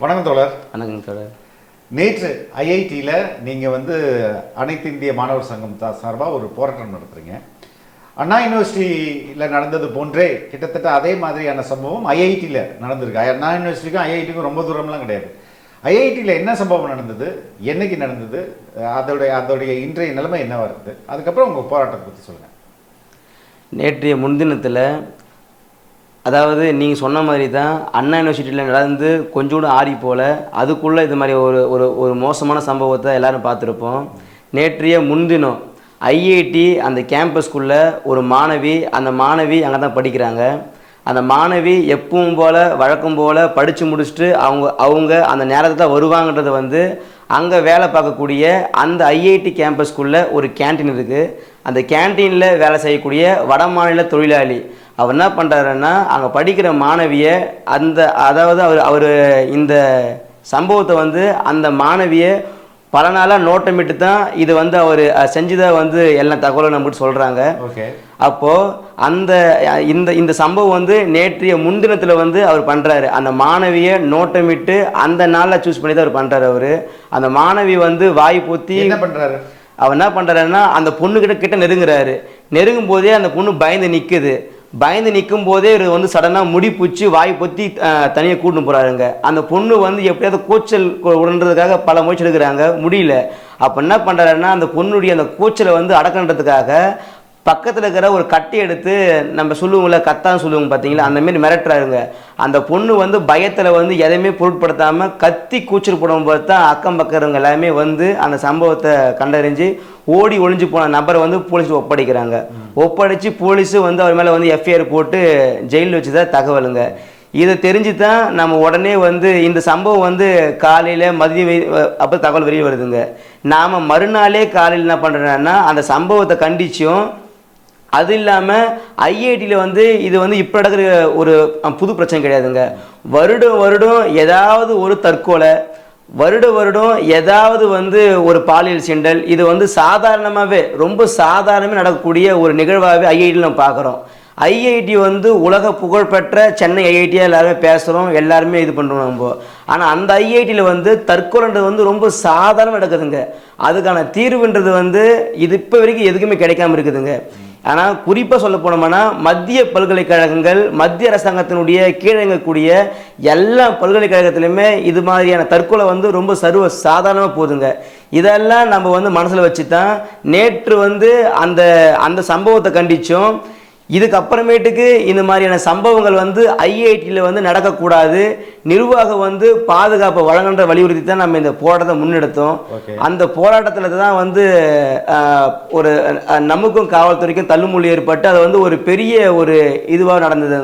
வணக்கம் தோழர். வணக்கம் தோழர். நேற்று ஐஐடியில் நீங்கள் அனைத்து இந்திய மாணவர் சங்கம் சார்பாக ஒரு போராட்டம் நடத்துகிறீங்க. அண்ணா யூனிவர்சிட்டியில் நடந்தது போன்றே கிட்டத்தட்ட அதே மாதிரியான சம்பவம் ஐஐடியில் நடந்திருக்கு. அண்ணா யூனிவர்சிட்டிக்கும் ஐஐடிக்கும் ரொம்ப தூரம்லாம் கிடையாது. ஐஐடியில் என்ன சம்பவம் நடந்தது, என்னைக்கு நடந்தது, அதோடைய இன்றைய நிலைமை என்னவாக இருக்குது, அதுக்கப்புறம் உங்கள் போராட்டத்தை பற்றி சொல்லுங்கள். நேற்றைய முன்தினத்தில், அதாவது நீங்கள் சொன்ன மாதிரி தான் அண்ணா யூனிவர்சிட்டியில் நடந்து கொஞ்சோண்டு ஆடி போல் அதுக்குள்ளே இது மாதிரி ஒரு மோசமான சம்பவத்தை எல்லோரும் பார்த்துருப்போம். நேற்றைய முன்தினம் ஐஐடி அந்த கேம்பஸ்குள்ளே ஒரு மாணவி, அந்த மாணவி அங்கே தான் படிக்கிறாங்க. அந்த மாணவி எப்பவும் போல் வழக்கம் போல் படித்து முடிச்சுட்டு அவங்க அந்த நேரத்தில் தான் வருவாங்கன்றது அங்கே வேலை பார்க்கக்கூடிய அந்த ஐஐடி கேம்பஸ்குள்ளே ஒரு கேன்டீன் இருக்குது. அந்த கேன்டீனில் வேலை செய்யக்கூடிய வட மாநில தொழிலாளி அவர் என்ன பண்ணுறாருன்னா, அங்கே படிக்கிற மாணவியை அதாவது அவர் இந்த சம்பவத்தை அந்த மாணவியை பல நாளாக நோட்டமிட்டு தான் இது அவர் செஞ்சுதான் எல்லா தகவலும் நம்மகிட்ட சொல்கிறாங்க. அப்போது இந்த சம்பவம் நேற்றைய முன்தினத்தில் அவர் பண்ணுறாரு. அந்த மாணவியை நோட்டமிட்டு அந்த நாளில் சூஸ் பண்ணி தான் அவர் பண்ணுறாரு. அந்த மாணவி வாய் பூத்தி என்ன பண்ணுறாரு, அவர் என்ன பண்ணுறாருன்னா அந்த பொண்ணுக்கிட்ட நெருங்குறாரு. நெருங்கும் போதே அந்த பொண்ணு பயந்து நிற்குது. பயந்து நிற்கும் போதே இவர் சடனாக முடி பூச்சி வாய் பொத்தி தனியாக கூட்டின்னு போகிறாருங்க. அந்த பொண்ணு எப்படியாவது கூச்சல் உடன்றதுக்காக பல முயற்சி எடுக்கிறாங்க, முடியல. அப்போ என்ன பண்ணுறாருன்னா அந்த பொண்ணுடைய அந்த கூச்சலை அடக்கன்றதுக்காக பக்கத்தில் இருக்கிற ஒரு கட்டி எடுத்து, நம்ம சொல்லுவோம்ல கத்தான்னு சொல்லுவோங்க பார்த்தீங்களா, அந்தமாரி மிரட்டுறாருங்க. அந்த பொண்ணு பயத்தில் எதையுமே பொருட்படுத்தாமல் கத்தி கூச்சல் போடும்போது தான் அக்கம் பக்கிறவங்க எல்லாமே அந்த சம்பவத்தை கண்டறிஞ்சு ஓடி ஒளிஞ்சு போன நபரை போலீஸ் ஒப்படைக்கிறாங்க. ஒப்படைச்சு போலீஸு அவர் மேலே எஃப்ஐஆர் போட்டு ஜெயிலில் வச்சு தான் தகவலுங்க. இதை தெரிஞ்சு தான் நம்ம உடனே இந்த சம்பவம் காலையில் மதியம் அப்போ தகவல் வெளியே வருதுங்க. நாம் மறுநாளே காலையில் என்ன பண்ணுறோன்னா அந்த சம்பவத்தை கண்டிச்சும், அது இல்லாமல் ஐஐடியில் இது இப்போ நடக்கிற ஒரு புது பிரச்சனை கிடையாதுங்க. வருடம் ஏதாவது ஒரு தற்கொலை, வருடம் ஏதாவது ஒரு பாலியல் சீண்டல், இது சாதாரணமாகவே ரொம்ப சாதாரணமாக நடக்கக்கூடிய ஒரு நிகழ்வாகவே ஐஐடியில் நம்ம பார்க்குறோம். ஐஐடி உலக புகழ்பெற்ற சென்னை ஐஐடியாக எல்லாருமே பேசுகிறோம், எல்லாருமே இது பண்ணுறோம் நம்ம. ஆனால் அந்த ஐஐடியில் தற்கொலைன்றது ரொம்ப சாதாரணமாக நடக்குதுங்க. அதுக்கான தீர்வுன்றது இது இப்போ வரைக்கும் எதுக்குமே கிடைக்காம இருக்குதுங்க. ஆனால் குறிப்பாக சொல்ல போனோம்னா மத்திய பல்கலைக்கழகங்கள், மத்திய அரசாங்கத்தினுடைய கீழங்கக்கூடிய எல்லா பல்கலைக்கழகத்திலுமே இது மாதிரியான தற்கொலை ரொம்ப சர்வ சாதாரணமாக போகுதுங்க. இதெல்லாம் நம்ம மனசில் வச்சு தான் நேற்று அந்த அந்த சம்பவத்தை கண்டிச்சோம். இதுக்கப்புறமேட்டுக்கு இந்த மாதிரியான சம்பவங்கள் ஐஐடியில் நடக்கக்கூடாது, நிர்வாகம் பாதுகாப்பை வழங்குன்ற வலியுறுத்தி தான் நம்ம இந்த போராட்டத்தை முன்னெடுத்தோம். அந்த போராட்டத்தில் தான் ஒரு நமக்கும் காவல்துறைக்கும் தள்ளுமுள்ளி ஏற்பட்டு அது ஒரு பெரிய ஒரு இதுவாக நடந்தது.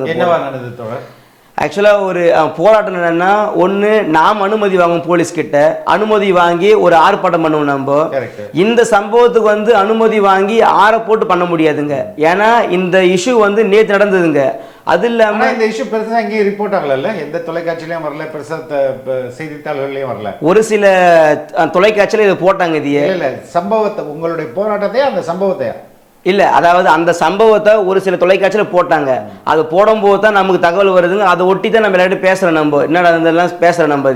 ஆக்சுவலாக ஒரு போராட்டம் என்னென்னா, ஒன்று நாம் அனுமதி வாங்குவோம், போலீஸ்கிட்ட அனுமதி வாங்கி ஒரு ஆர்ப்பாட்டம் பண்ணுவோம். நம்ம இந்த சம்பவத்துக்கு அனுமதி வாங்கி போட்டு பண்ண முடியாதுங்க. ஏன்னா இந்த இஷ்யூ நேற்று நடந்ததுங்க. அது இல்லாமல் இந்த இஷ்யூ பெருசாக எங்கேயும் ரிப்போர்ட் ஆகல, எந்த தொலைக்காட்சியிலையும் வரல, பெருசாக செய்தித்தாள்கள்லையும் வரல. ஒரு சில தொலைக்காட்சியில் இதை போட்டாங்க. இது இல்லை சம்பவத்தை, உங்களுடைய போராட்டத்தையே அந்த சம்பவத்தை இல்லை, அதாவது அந்த சம்பவத்தை ஒரு சில தொலைக்காட்சியில் போட்டாங்க. அது போடும்போது தான் நமக்கு தகவல் வருதுங்க. அதை ஒட்டி தான் நம்ம எல்லாரும் பேசுகிறோம். நம்ம என்னடா இதெல்லாம் பேசுகிற நம்ம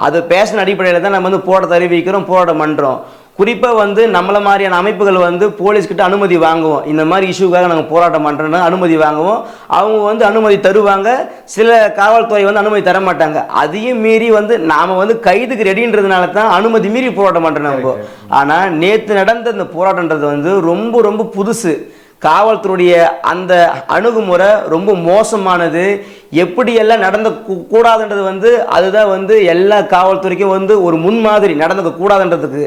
அது பேசின அடிப்படையில் தான் நம்ம போராட்டத்தை அறிவிக்கிறோம், போராட்டம் பண்ணுறோம். குறிப்பாக நம்மளை மாதிரியான அமைப்புகள் போலீஸ்கிட்ட அனுமதி வாங்குவோம். இந்த மாதிரி இஷ்யூக்காக நாங்கள் போராட்டம் பண்ணுறோன்னா அனுமதி வாங்குவோம். அவங்க அனுமதி தருவாங்க, சில காவல்துறை அனுமதி தர மாட்டாங்க. அதையும் மீறி நாம் கைதுக்கு ரெடின்றதுனால தான் அனுமதி மீறி போராட்டம் பண்ணுறோம் நம்ம. ஆனால் நேற்று நடந்த இந்த போராட்டன்றது ரொம்ப ரொம்ப புதுசு. காவல்துறையுடைய அந்த அணுகுமுறை ரொம்ப மோசமானது. எப்படியெல்லாம் நடந்த கூடாதுன்றது அதுதான் எல்லா காவல்துறைக்கும் ஒரு முன்மாதிரி நடந்துக்க கூடாதுன்றதுக்கு.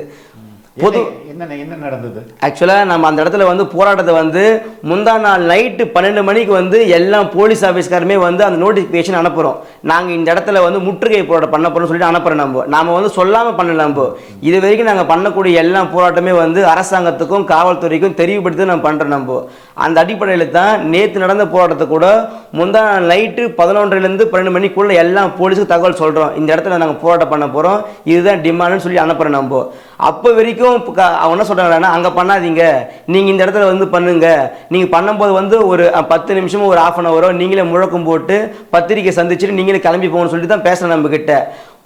என்ன நடந்தது ஆக்சுவலாக நம்ம அந்த இடத்துல போராட்டத்தை முந்தா நாள் நைட்டு 12 மணிக்கு எல்லா போலீஸ் ஆஃபீஸ்காருமே அந்த நோட்டிஃபிகேஷன் அனுப்புகிறோம். நாங்கள் இந்த இடத்துல முற்றுகை போராட்டம் பண்ண போகிறோம்னு சொல்லிட்டு அனுப்புகிறோம். நாம் சொல்லாமல் பண்ணல. நம்ம இது வரைக்கும் நாங்கள் பண்ணக்கூடிய எல்லா போராட்டமே அரசாங்கத்துக்கும் காவல்துறைக்கும் தெரிவுபடுத்தி நம்ம பண்ணுறோம். நம்ம அந்த அடிப்படையில் தான் நேற்று நடந்த போராட்டத்தை கூட முந்தா நாள் நைட்டு 11லேருந்து 12 மணிக்குள்ளே எல்லா போலீஸுக்கும் தகவல் சொல்கிறோம். இந்த இடத்துல நாங்கள் போராட்டம் பண்ண போகிறோம், இதுதான் டிமாண்டுன்னு சொல்லி அனுப்புகிறோம். நம்ம அப்போ வரைக்கும் அவங்க என்ன சொல்கிறாங்கன்னா, அங்கே பண்ணாதீங்க, நீங்கள் இந்த இடத்துல பண்ணுங்க, நீங்கள் பண்ணும்போது ஒரு 10 நிமிஷமோ ஒரு ½ அன் ஹவரோ நீங்களே முழக்கம் போட்டு பத்திரிக்கை சந்திச்சுட்டு நீங்களே கிளம்பி போகணும்னு சொல்லிட்டு தான் பேசுகிறேன் நம்ம கிட்ட.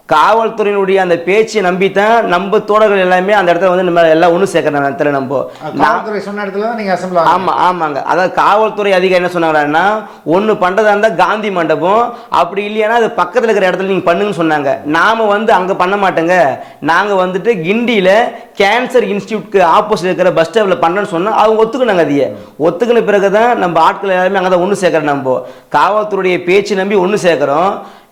காவல்துறையினுடைய அந்த பேச்சை நம்பித்தான் நம்ம தோழர்கள் எல்லாமே அந்த இடத்துல வந்து நம்ம எல்லாம் ஒன்று சேர்க்கிற இடத்துல நம்ம காவல்துறை சொன்ன இடத்துல தான் நீங்க அசம்பிள் ஆமாங்க. அதாவது காவல்துறை அதிகாரி என்ன சொன்னாங்கன்னா, ஒன்று பண்ணுறதா இருந்தால் காந்தி மண்டபம், அப்படி இல்லையானா அது பக்கத்தில் இருக்கிற இடத்துல நீங்கள் பண்ணுங்கன்னு சொன்னாங்க. நாம் வந்து அங்கே பண்ண மாட்டேங்க, நாங்கள் வந்துட்டு கிண்டியில் கேன்சர் இன்ஸ்டியூட்க்கு ஆப்போசிட் இருக்கிற பஸ் ஸ்டாப்பில் பண்ணணும்னு சொன்னால் அவங்க ஒத்துக்கினாங்க. அதையே ஒத்துக்கின பிறகு தான் நம்ம ஆட்கள் எல்லாருமே அங்கே தான் ஒன்று சேர்க்குறோம். நம்ம காவல்துறையுடைய பேச்சு நம்பி ஒன்று சேர்க்குறோம்.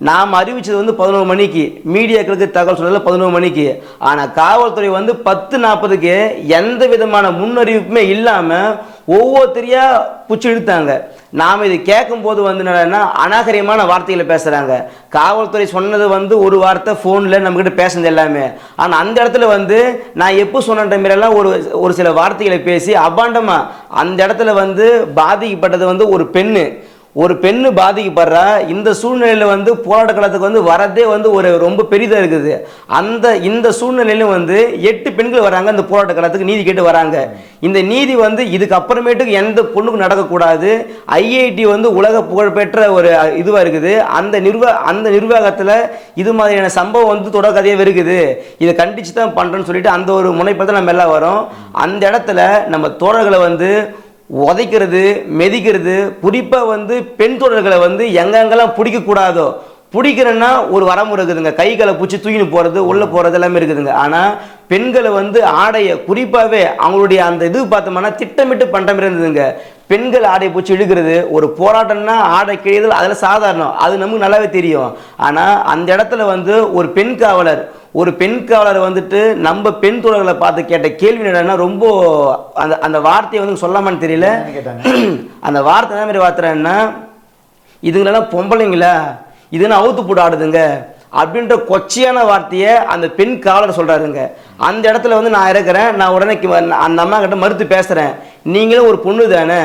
நாம் அறிவிச்சது வந்து 11 மணிக்கு, மீடியாக்களுக்கு தகவல் சொன்னதில் 11 மணிக்கு. ஆனால் காவல்துறை வந்து 10:40க்கு எந்த விதமான முன்னறிவிப்புமே இல்லாமல் ஒவ்வொருத்தரையா புச்சு இழுத்தாங்க. நாம் இது கேட்கும்போது வந்து என்னன்னா அநாகரிகமான வார்த்தைகளை பேசுகிறாங்க. காவல்துறை சொன்னது வந்து ஒரு வார்த்தை ஃபோனில் நம்மக்கிட்ட பேசுனது எல்லாமே. ஆனால் அந்த இடத்துல வந்து நான் எப்போ சொன்ன மாரிலாம் ஒரு சில வார்த்தைகளை பேசி அபாண்டமாக அந்த இடத்துல வந்து பாதிக்கப்பட்டது வந்து ஒரு பெண்ணு பாதிக்கப்படுறா. இந்த சூழ்நிலையில் வந்து போராட்ட காலத்துக்கு வந்து வரதே வந்து ஒரு ரொம்ப பெரிதாக இருக்குது. இந்த சூழ்நிலையிலும் வந்து 8 பெண்கள் வராங்க அந்த போராட்ட காலத்துக்கு நீதி கேட்டு வராங்க. இந்த நீதி வந்து இதுக்கு அப்புறமேட்டுக்கு எந்த பொண்ணுக்கும் நடக்கக்கூடாது. ஐஐடி வந்து உலக புகழ்பெற்ற ஒரு இதுவாக இருக்குது. அந்த நிர்வாகத்தில் இது மாதிரியான சம்பவம் வந்து தொடர் கதையாக இருக்குது. இதை கண்டித்து தான் பண்ணுறேன்னு சொல்லிட்டு அந்த ஒரு முனைப்பத்தை நம்ம எல்லாம் வரோம். அந்த இடத்துல நம்ம தோழர்களை வந்து உதைக்கிறது, மெதிக்கிறது, குறிப்பாக வந்து பெண் தோழர்களை வந்து எங்கெங்கெல்லாம் பிடிக்கக்கூடாதோ பிடிக்கிறேன்னா ஒரு வரமுறை இருக்குதுங்க. கைகளை பிடிச்சி தூக்கின்னு போகிறது, உள்ளே போகிறது எல்லாமே இருக்குதுங்க. ஆனால் பெண்களை வந்து ஆடையை குறிப்பாகவே அவங்களுடைய அந்த இது பார்த்தோம்னா திட்டமிட்டு பண்ணுற மாதிரி இருந்ததுங்க. பெண்கள் ஆடையை பிடிச்சி இழுக்கிறது, ஒரு போராட்டம்னா ஆடை கிழிதல் அதெல்லாம் சாதாரணம், அது நமக்கு நல்லாவே தெரியும். ஆனால் அந்த இடத்துல வந்து ஒரு பெண் காவலர் வந்துட்டு நம்ம பெண் தோழர்களை பார்த்து கேட்ட கேள்வி என்னன்னா ரொம்ப அந்த வார்த்தையை வந்து சொல்லாமான்னு தெரியல. அந்த வார்த்தை என்ன மாதிரி வார்த்தைன்னா, இதுங்களெல்லாம் பொம்பளைங்களா, இதுன்னு அவுத்து போட்டு ஆடுதுங்க அப்படின்ற கொச்சையான வார்த்தையை அந்த பெண் காவலர் சொல்கிறாருங்க. அந்த இடத்துல வந்து நான் இருக்கிறேன், நான் உடனே அந்த அம்மா கிட்ட மறுத்து பேசுகிறேன். நீங்களும் ஒரு பொண்ணு தானே,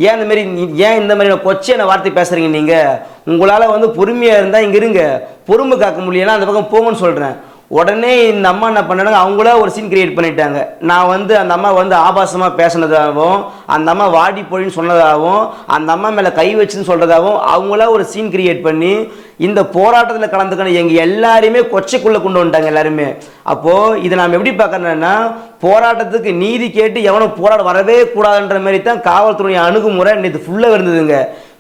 ஏன் இந்த மாதிரி கொச்சையான வார்த்தை பேசுகிறீங்க? நீங்கள் உங்களால் வந்து பொறுமையாக இருந்தால் இங்கே இருங்க, பொறுமை காக்க முடியலன்னா அந்த பக்கம் போங்கன்னு சொல்கிறேன். உடனே இந்த அம்மா என்ன பண்ணாங்க, அவங்களா ஒரு சீன் கிரியேட் பண்ணிட்டாங்க. நான் வந்து அந்த அம்மா வந்து ஆபாசமாக பேசினதாகவும், அந்த அம்மா வாடி போயின்னு சொன்னதாகவும், அந்த அம்மா மேலே கை வச்சுன்னு சொல்கிறதாகவும் அவங்களா ஒரு சீன் கிரியேட் பண்ணி இந்த போராட்டத்தில் கலந்துக்கணும் எங்கள் எல்லாரையுமே கொச்சைக்குள்ளே கொண்டு வந்துட்டாங்க எல்லாருமே. அப்போது இதை நாம் எப்படி பார்க்கறோன்னா, போராட்டத்துக்கு நீதி கேட்டு எவனும் போராட வரவே கூடாதுன்ற மாதிரி தான் காவல்துறை அணுகுமுறை நேற்று ஃபுல்லாக இருந்ததுங்க.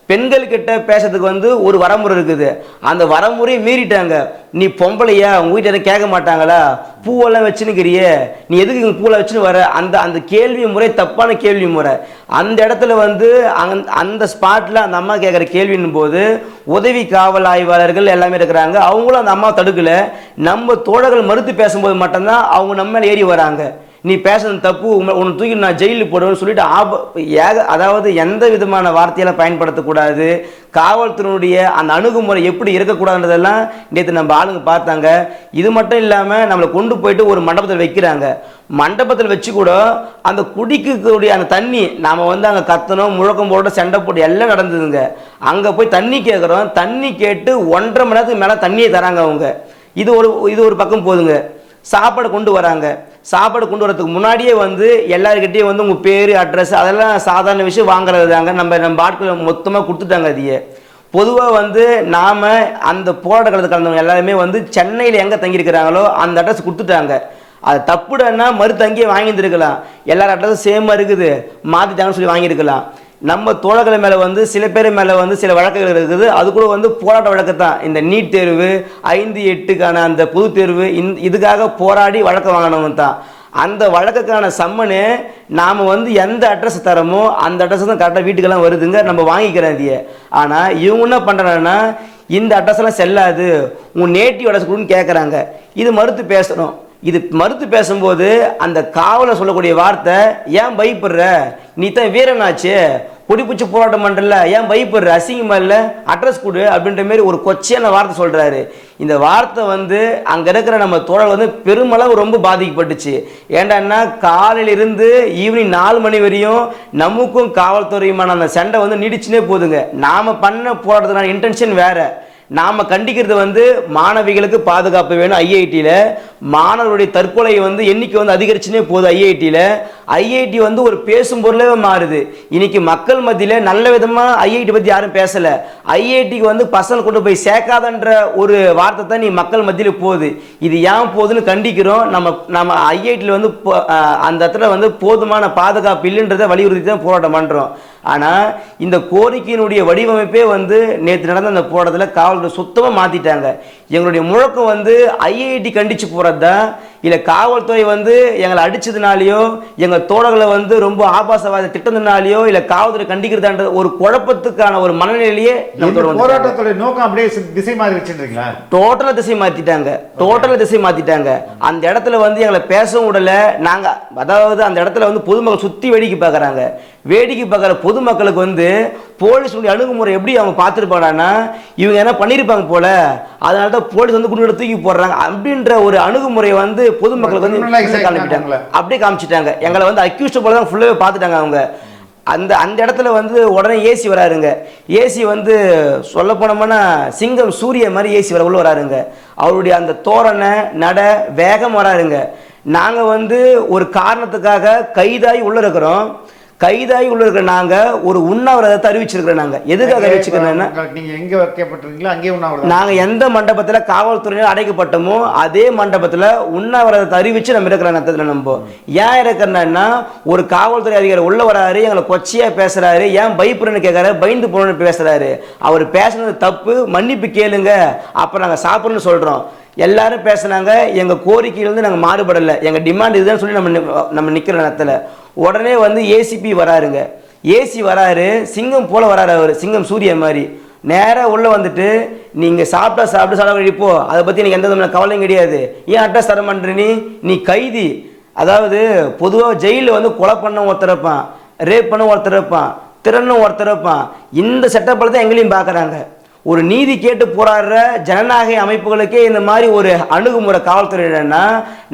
பெண்கள்கிட்ட பேசுறதுக்கு வந்து ஒரு வரமுறை இருக்குது, அந்த வரமுறையை மீறிட்டாங்க. நீ பொம்பளையா, உங்க வீட்டு எதுவும் கேட்க மாட்டாங்களா, பூவெல்லாம் வச்சுன்னுக்கிறியே, நீ எதுக்கு இங்கே பூவெல்லாம் வச்சுன்னு வர, அந்த கேள்வி முறை தப்பான கேள்வி முறை. அந்த இடத்துல வந்து அந்த ஸ்பாட்டில் அந்த அம்மா கேட்குற கேள்வின் போது உதவி காவல் ஆய்வாளர்கள் எல்லாமே இருக்கிறாங்க, அவங்களும் அந்த அம்மா தடுக்கலை. நம்ம தோழர்கள் மறுத்து பேசும்போது மட்டும்தான் அவங்க நம்ம மேலே ஏறி வராங்க. நீ பேசுறது தப்பு, உன்னை தூக்கி நான் ஜெயிலில் போடுவேன்னு சொல்லிட்டு அதாவது எந்த விதமான வார்த்தையெல்லாம் பயன்படுத்தக்கூடாது. காவல்துறையினுடைய அந்த அணுகுமுறை எப்படி இருக்கக்கூடாதுன்றதெல்லாம் நேற்று நம்ம ஆளுங்க பார்த்தாங்க. இது மட்டும் இல்லாமல் நம்மளை கொண்டு போயிட்டு ஒரு மண்டபத்தில் வைக்கிறாங்க. மண்டபத்தில் வச்சு கூட அந்த குடிக்கக்கூடிய அந்த தண்ணி நாம் வந்து அங்கே கத்தணும், முழக்கம் போட்டு சண்டை போட்டு எல்லாம் நடந்ததுங்க. அங்கே போய் தண்ணி கேட்குறோம், தண்ணி கேட்டு 1.5 மணி நேரத்துக்கு மேலே தண்ணியை தராங்க அவங்க. இது ஒரு பக்கம் போதுங்க. சாப்பாடு கொண்டு வராங்க. சாப்பாடு கொண்டு வரதுக்கு முன்னாடியே வந்து எல்லாருக்கிட்டையும் வந்து உங்கள் பேர், அட்ரஸ் அதெல்லாம் சாதாரண விஷயம் வாங்குறது தாங்க. நம்ம ஆட்கள் மொத்தமாக கொடுத்துட்டாங்க. அதையே பொதுவாக வந்து நாம் அந்த போராட்ட காலத்துக்கு கலந்தவங்க எல்லாருமே வந்து சென்னையில் எங்கே தங்கியிருக்கிறாங்களோ அந்த அட்ரஸ் கொடுத்துட்டாங்க. அது தப்புடன்னா மறுத்தங்கியே வாங்கியிருந்துருக்கலாம். எல்லாரும் அட்ரஸும் சேமாக இருக்குது, மாற்றிட்டாங்கன்னு சொல்லி வாங்கியிருக்கலாம். நம்ம தோழர்கள் மேலே வந்து சில பேர் மேலே வந்து சில வழக்குகள் இருக்குது. அது கூட வந்து போராட்ட வழக்கு தான். இந்த நீட் தேர்வு 5/8க்கான அந்த பொது தேர்வு இதுக்காக போராடி வழக்கு வாங்கினவங்க தான். அந்த வழக்குக்கான சம்மனு நாம் வந்து எந்த அட்ரஸ் தரமோ அந்த அட்ரஸ் தான் கரெக்டாக வீட்டுக்கெல்லாம் வருதுங்க, நம்ம வாங்கிக்கிறோம் இதையே. ஆனால் இவங்க என்ன பண்ணுறாங்கன்னா, இந்த அட்ரஸ்லாம் செல்லாது, உங்கள் நேட்டிவ் அட்ரஸ் கொடுன்னு கேட்குறாங்க. இது மறுத்து பேசணும். இது மறுத்து பேசும்போது அந்த காவலர் சொல்லக்கூடிய வார்த்தை, ஏன் பயப்படுற, நீ தான் வீரனாச்சு, பொடிப்பூச்சி போராட்டம் பண்ணுறல, ஏன் பயப்படுற, அசிங்கமா இல்லை, அட்ரஸ் கொடு அப்படின்ற மாரி ஒரு கொச்சையான வார்த்தை சொல்கிறாரு. இந்த வார்த்தை வந்து அங்கே இருக்கிற நம்ம தோழர் வந்து பெருமளவு ரொம்ப பாதிக்கப்பட்டுச்சு. ஏண்டான்னா காலையிலிருந்து ஈவினிங் 4 மணி வரையும் நமக்கும் காவல்துறையுமான அந்த சண்டை வந்து நீடிச்சுனே போகுதுங்க. நாம் பண்ண போராட்டத்துக்கான இன்டென்ஷன் வேறு. நாம் கண்டிக்கிறது வந்து மாணவிகளுக்கு பாதுகாப்பு வேணும், ஐஐடியில் மாணவருடைய தற்கொலை வந்து எண்ணிக்கை வந்து அதிகரிச்சுனே போகுது. ஐஐடி வந்து ஒரு பேசும் பொருளாவே மாறுது. இன்னைக்கு மக்கள் மத்தியில நல்ல விதமா ஐஐடி பத்தி யாரும் பேசல. ஐஐடிக்கு வந்து பசங்க கொண்டு போய் சேர்க்காதன்ற ஒரு வார்த்தை தான் நீ மக்கள் மத்தியில போகுது. இது ஏன் போகுதுன்னு கண்டிக்கிறோம். நம்ம ஐஐடியில் வந்து அந்த இடத்துல வந்து போதுமான பாதுகாப்பு இல்லைன்றதை வலியுறுத்தி தான் போராட்டம் பண்றோம். ஆனா இந்த கோரிக்கையினுடைய வடிவமைப்பே வந்து நேற்று நடந்த அந்த போராட்டத்தில் காவல்துறை சுத்தமா மாத்திட்டாங்க. எங்களுடைய முழக்கம் வந்து ஐஐடி கண்டிச்சு போறதா இல்ல காவல்துறை வந்து எங்களை அடிச்சதுனாலயோ எங்க தோழர்களை வந்து ரொம்ப ஆபாசவாத திட்டத்தினாலயோ இல்ல காவல்துறை கண்டிக்கிறதான்ற ஒரு குழப்பத்துக்கான ஒரு மனநிலையே போராட்டத்துடைய நோக்கம் அப்படியே திசை மாறி வச்சிருக்கீங்களா? டோட்டலா திசை மாத்திட்டாங்க. அந்த இடத்துல வந்து எங்களை பேசவும் விடல. நாங்க அதாவது அந்த இடத்துல வந்து பொதுமக்கள் சுத்தி வேடிக்கை பார்க்குற பொதுமக்களுக்கு வந்து போலீஸுடைய அணுகுமுறை எப்படி அவங்க பார்த்துருப்பாங்கன்னா இவங்க என்ன பண்ணியிருப்பாங்க போல, அதனால தான் போலீஸ் வந்து குண்டு தூக்கி போடுறாங்க அப்படின்ற ஒரு அணுகுமுறை வந்து பொதுமக்களுக்கு வந்து அப்படியே காமிச்சிட்டாங்க. எங்களை வந்து அக்யூஸ்ட் போல தான் ஃபுல்லாகவே பார்த்துட்டாங்க அவங்க. அந்த இடத்துல வந்து உடனே ஏசி வராருங்க. ஏசி வந்து சொல்ல போனோம்னா சிங்கம் சூரிய மாதிரி ஏசி உள்ள வராருங்க. அவருடைய அந்த தோரணை நட வேகம் வராருங்க. நாங்கள் வந்து ஒரு காரணத்துக்காக கைதாகி உள்ள இருக்கிறோம். நாங்க ஒரு உண்ணாவிரதத்தை அறிவிச்சிருக்கிறோம். நாங்க எதுக்காக அறிவிச்சுக்கிறோம்னா, நீங்க எங்க வைக்கப்பட்டிருக்கீங்களோ அங்கே உண்ணாவிரதம். நாங்க எந்த மண்டபத்துல காவல்துறையினர் அடைக்கப்பட்டோமோ அதே மண்டபத்துல உண்ணாவிரதத்தை அறிவிச்சு நம்ம இருக்கிற நேரத்தில் நம்ம ஏன் இருக்கிறோம்னா, ஒரு காவல்துறை அதிகாரி உள்ள வராரு, எங்களை கொச்சையா பேசுறாரு, ஏன் பயப்படுன்னு கேட்கறாரு, பயந்து போறன்னு பேசுறாரு. அவர் பேசுனது தப்பு, மன்னிப்பு கேளுங்க, அப்புறம் நாங்க சாப்பிடணும்னு சொல்றோம். எல்லாரும் பேசினாங்க. எங்க கோரிக்கையிலிருந்து நாங்கள் மாறுபடலை, எங்க டிமாண்ட் இதுதான் சொல்லி நம்ம நிக்கிற நேரத்தில் உடனே வந்து ஏசிபி வராருங்க. ஏசி வராரு, சிங்கம் போல வராரு. அவர் சிங்கம் சூரிய மாதிரி நேராக உள்ள வந்துட்டு நீங்க சாப்பிட இப்போ அதை பத்தி எனக்கு எந்த விதமான கவலையும் கிடையாது, ஏன் அட்ரஸ் தர மாட்டேற, நீ கைதி. அதாவது பொதுவாக ஜெயிலில் வந்து கொலை பண்ண ஒருத்தர் இருப்பான், ரேப் பண்ண ஒருத்தர் இருப்பான், திறனும் ஒருத்தர் இருப்பான். இந்த செட்டப்பில் தான் எங்களையும் பார்க்குறாங்க. ஒரு நீதி கேட்டு போராடுற ஜனநாயக அமைப்புகளுக்கே இந்த மாதிரி ஒரு அணுகுமுறை காவல்துறையினா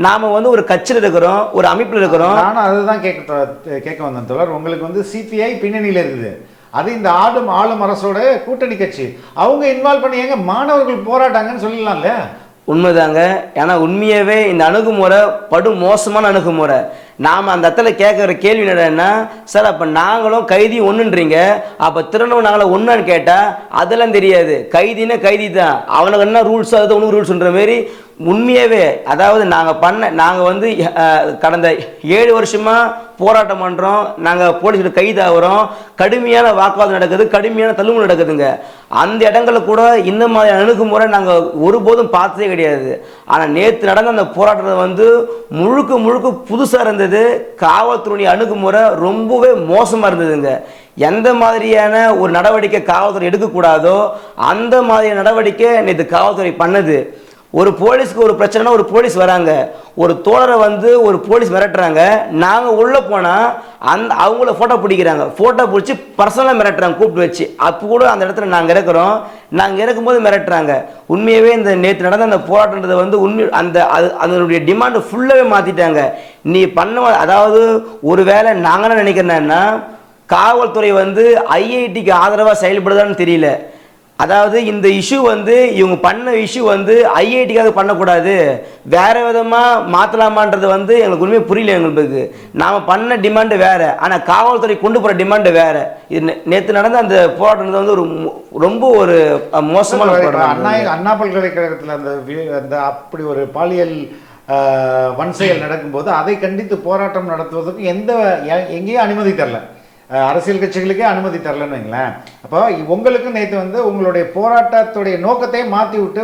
நாம வந்து ஒரு கட்சியில் இருக்கிறோம், ஒரு அமைப்பில் இருக்கிறோம். நானும் அதுதான் கேட்க வந்தேன் தோழர். உங்களுக்கு வந்து சிபிஐ பின்னணியில் இருக்குது, அது இந்த ஆளும் அரசோட கூட்டணி கட்சி, அவங்க இன்வால்வ் பண்ணி எங்க மாணவர்கள் போராட்டாங்கன்னு சொல்லலாம்ல. உண்மைதாங்க. ஏன்னா உண்மையாவே இந்த அணுகுமுறை படு மோசமான அணுகுமுறை. நாம் அந்த இடத்துல கேட்குற கேள்வி என்னன்னா, சார் அப்போ நாங்களும் கைதி ஒன்றுன்றீங்க, அப்போ திருநவும் நாங்களும் ஒன்றான்னு கேட்டால் அதெல்லாம் தெரியாது, கைதின்னா கைதி தான், அவனுக்கு என்ன ரூல்ஸோ அது ஒன்று ரூல்ஸ்ன்ற மாரி. உண்மையாகவே அதாவது நாங்கள் வந்து கடந்த 7 வருஷமாக போராட்டம் பண்ணுறோம், நாங்கள் போலீஸில் கைதாகிறோம், கடுமையான வாக்குவாதம் நடக்குது, கடுமையான தள்ளுமுறை நடக்குதுங்க. அந்த இடங்களில் கூட இந்த மாதிரி அணுகுமுறை நாங்கள் ஒருபோதும் பார்த்ததே கிடையாது. ஆனால் நேற்று நடந்த அந்த போராட்டம் வந்து முழுக்க புதுசாக இருந்தது. காவல்துறை அணுகுமுறை ரொம்பவே மோசமாக இருந்ததுங்க. எந்த மாதிரியான ஒரு நடவடிக்கை காவல்துறை எடுக்கக்கூடாதோ அந்த மாதிரியான நடவடிக்கை நேற்று காவல்துறை பண்ணது. ஒரு போலீஸ்க்கு ஒரு பிரச்சனைனா ஒரு போலீஸ் வராங்க, ஒரு தோழரை வந்து ஒரு போலீஸ் மிரட்டுறாங்க, நாங்கள் உள்ளே போனால் அவங்கள ஃபோட்டோ பிடிக்கிறாங்க, ஃபோட்டோ பிடிச்சி பர்சனலாக மிரட்டுறாங்க கூப்பிட்டு வச்சு. அப்போ கூட அந்த இடத்துல நாங்கள் இருக்கிறோம், நாங்கள் இருக்கும்போது மிரட்டுறாங்க. உண்மையாகவே இந்த நேற்று நடந்த அந்த போராட்டத்தை வந்து அதனுடைய டிமாண்டு ஃபுல்லாகவே மாற்றிட்டாங்க. நீ அதாவது ஒரு வேளை நாங்கள் நினைக்கிறேன்னா காவல்துறை வந்து ஐஐடிக்கு ஆதரவாக செயல்படுதான்னு தெரியல. அதாவது இந்த இஷ்யூ வந்து இவங்க பண்ண இஷ்யூ வந்து ஐஐடிக்காக பண்ணக்கூடாது, வேற விதமாக மாற்றலாமான்றது வந்து எங்களுக்கு உண்மையாக புரியல. எங்களுக்கு நாம் பண்ண டிமாண்டு வேற, ஆனால் காவல்துறை கொண்டு போகிற டிமாண்டு வேற. இது நேற்று நடந்த அந்த போராட்டம் வந்து ரொம்ப ஒரு மோசமான அண்ணா பல்கலைக்கழகத்தில் அந்த அப்படி ஒரு பாலியல் வன்செயல் நடக்கும்போது அதை கண்டித்து போராட்டம் நடத்துவதற்கு எங்கேயும் அனுமதி தரல, அரசியல் கட்சிகளுக்கே அனுமதி தரலன்னு வைங்களேன். அப்போ உங்களுக்கு நேற்று வந்து உங்களுடைய போராட்டத்துடைய நோக்கத்தையே மாற்றி விட்டு